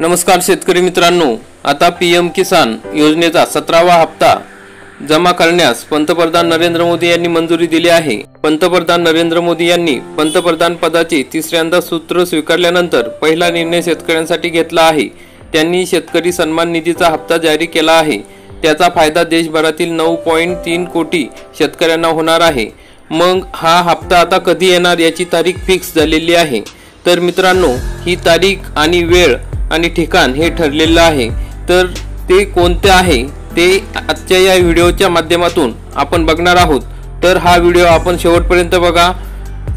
नमस्कार शेतकरी मित्रांनो, आता पीएम किसान योजनेचा 17वा हप्ता जमा करण्यास पंतप्रधान नरेंद्र मोदी यांनी मंजुरी दिली आहे। पंतप्रधान नरेंद्र मोदी यांनी पंतप्रधान पदाचे तिसऱ्यांदा सूत्र स्वीकारल्यानंतर पहिला निर्णय शेतकऱ्यांसाठी घेतला आहे। त्यांनी शेतकरी सन्मान निधीचा हप्ता जारी केला आहे। त्याचा फायदा देशभरातील 9.3 कोटी शेतकऱ्यांना होणार आहे। मग हा हप्ता आता कधी येणार याची तारीख फिक्स झालेली आहे। तर मित्रांनो, ही तारीख आणि वेळ आणि ठिकाण हे ठरलेलं आहे। तर ते कोणते आहे ते आजच्या या व्हिडिओच्या माध्यमातून आपण बघणार आहोत। तर हा व्हिडिओ आपण शेवटपर्यंत बघा,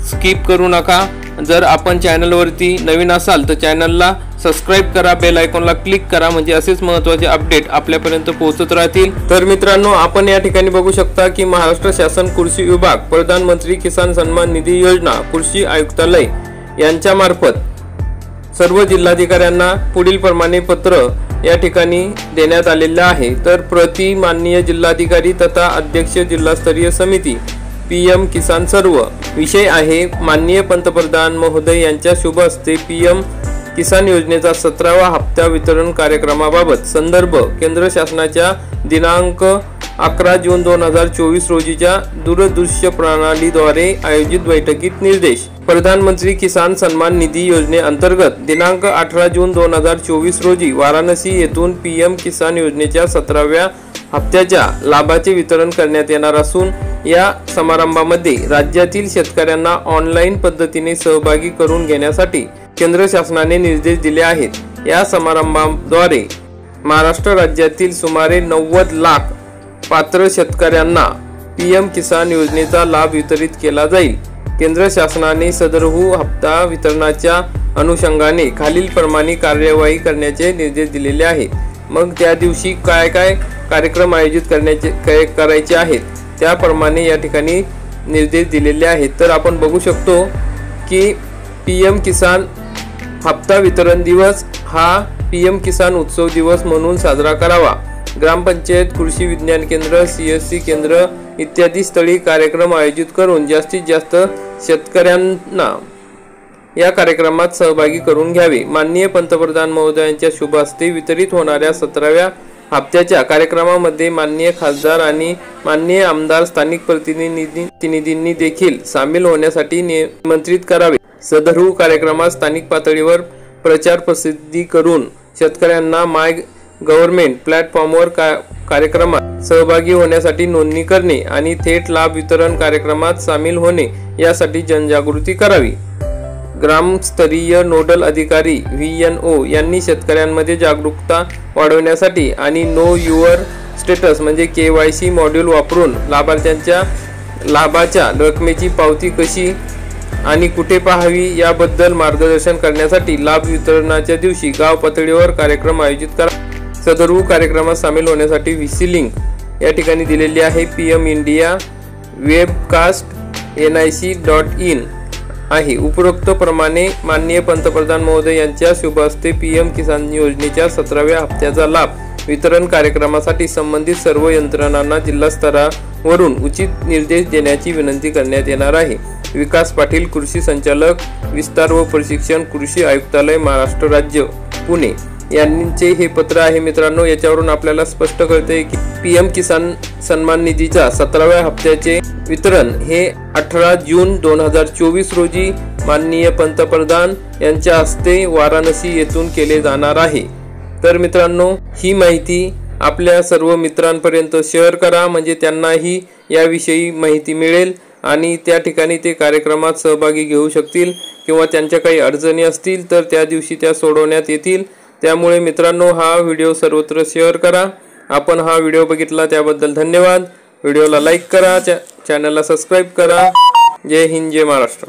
स्किप करू नका। जर आपण चॅनलवरती नवीन असाल तर चॅनलला सबस्क्राइब करा, बेल आयकॉनला क्लिक करा, म्हणजे असेच महत्त्वाचे अपडेट आपल्यापर्यंत पोहोचत राहतील। तर मित्रांनो, आपण या ठिकाणी बघू शकता की महाराष्ट्र शासन कृषी विभाग, प्रधानमंत्री किसान सन्मान निधी योजना, कृषी आयुक्तालय यांच्या मार्फत सर्व जिल्हाधिकाऱ्यांना पुढील प्रमाणे पत्र या ठिकाणी देण्यात आलेले आहे। तर प्रति माननीय जिल्हाधिकारी तथा अध्यक्ष जिल्हास्तरीय समिती पीएम किसान सर्व विषय आहे। माननीय पंतप्रधान महोदय यांच्या शुभ हस्ते पीएम किसान योजनेचा 17वा हप्ता वितरण कार्यक्रमाबाबत संदर्भ केंद्र शासनाच्या दिनांक 11 जून 2024 रोजीच्या दूरदृश्य प्रणालीद्वारे आयोजित बैठकीत निर्देश। प्रधानमंत्री किसान सन्मान निधी योजनेअंतर्गत दिनांक 18 जून 2024 रोजी वाराणसी येथून पीएम किसान योजनेच्या 17व्या हप्त्याच्या लाभाचे वितरण करण्यात येणार असून या समारंभामध्ये राज्यातील शेतकऱ्यांना ऑनलाईन पद्धतीने सहभागी करून घेण्यासाठी केंद्र शासनाने निर्देश दिले आहेत। या समारंभाद्वारे महाराष्ट्र राज्यातील सुमारे 90 लाख पात्र शेतकऱ्यांना पीएम किसान योजनेचा लाभ वितरित केला जाईल। केंद्र शासनाने सदरहू हप्ता वितरणाच्या अनुषंगाने खालील प्रमाणे कार्यवाही करण्याचे निर्देश दिलेले आहेत। मग त्या दिवशी काय काय कार्यक्रम आयोजित करायचे आहेत त्याप्रमाणे या ठिकाणी निर्देश दिलेले आहेत। तर आपण बघू शकतो की पीएम किसान हप्ता वितरण दिवस हा पीएम किसान उत्सव दिवस म्हणून साजरा करावा। ग्रामपंचायत, कृषी विज्ञान केंद्र, सीएससी केंद्र इत्यादी स्थळी कार्यक्रम आयोजित करून जास्तीत जास्त शेतकऱ्यांना या कार्यक्रमात सहभागी करून घ्यावे। माननीय पंतप्रधान महोदयांच्या शुभ हस्ते वितरित होणाऱ्या 17व्या हप्त्याच्या कार्यक्रमामध्ये माननीय खासदार आणि माननीय आमदार, स्थानिक प्रतिनिधींनी देखील सामील होण्यासाठी निमंत्रित करावे। सदरहू कार्यक्रमात स्थानिक पातळीवर प्रचार प्रसिद्धी करून शेतकऱ्यांना माय गव्हर्नमेंट प्लॅटफॉर्मवर कार्यक्रमात सहभागी होण्यासाठी नोंदणी करणे आणि थेट लाभ वितरण कार्यक्रमात सामील होणे यासाठी जनजागृती करावी। ग्रामस्तरीय नोडल अधिकारी VNO यांनी शेतकऱ्यांमध्ये जागरूकता वाढवण्यासाठी आणि नो युअर स्टेटस म्हणजे KYC मॉड्यूल वापरून लाभार्थ्यांच्या लाभाच्या रकमेची पावती कशी आणि कुठे पाहावी याबद्दल मार्गदर्शन करण्यासाठी लाभ वितरणाच्या दिवशी गाव पातळीवर कार्यक्रम आयोजित करा। सदरहू कार्यक्रमात सामील होण्यासाठी VC लिंक या ठिकाणी दिलेली आहे। PM इंडिया वेबकास्ट nic.in आहे। उपरोक्त प्रमाणे माननीय पंतप्रधान महोदय यांच्या शुभ हस्ते पीएम किसान योजनेच्या 17व्या हप्त्याचा लाभ वितरण कार्यक्रमासाठी संबंधित सर्व यंत्रणांना जिल्हा स्तरावरून उचित निर्देश देण्याची विनंती करण्यात येणार आहे। विकास पाटील, कृषी संचालक, विस्तार व प्रशिक्षण, कृषी आयुक्तालय, महाराष्ट्र राज्य, पुणे यांचे हे पत्र आहे। मित्रांनो, याच्यावरून आपल्याला स्पष्ट कळते की पीएम किसान सन्मान निधीच्या 17व्या हप्त्याचे वितरण हे 18 जून 2024 रोजी माननीय पंतप्रधान यांच्या हस्ते वाराणसी येथून केले जाणार आहे। तर मित्रांनो, ही माहिती आपल्या सर्व मित्रांपर्यंत शेअर करा, म्हणजे त्यांनाही याविषयी माहिती मिळेल आणि त्या ठिकाणी ते कार्यक्रमात सहभागी घेऊ शकतील किंवा त्यांच्या काही अडचणी असतील तर त्या दिवशी त्या सोडवण्यात येतील। त्यामुळे मित्रांनो, हा व्हिडिओ सर्वत्र शेअर करा। आपण हा व्हिडिओ बघितला त्याबद्दल धन्यवाद। व्हिडिओला लाईक करा, चॅनलला सबस्क्राइब करा। जय हिंद, जय महाराष्ट्र।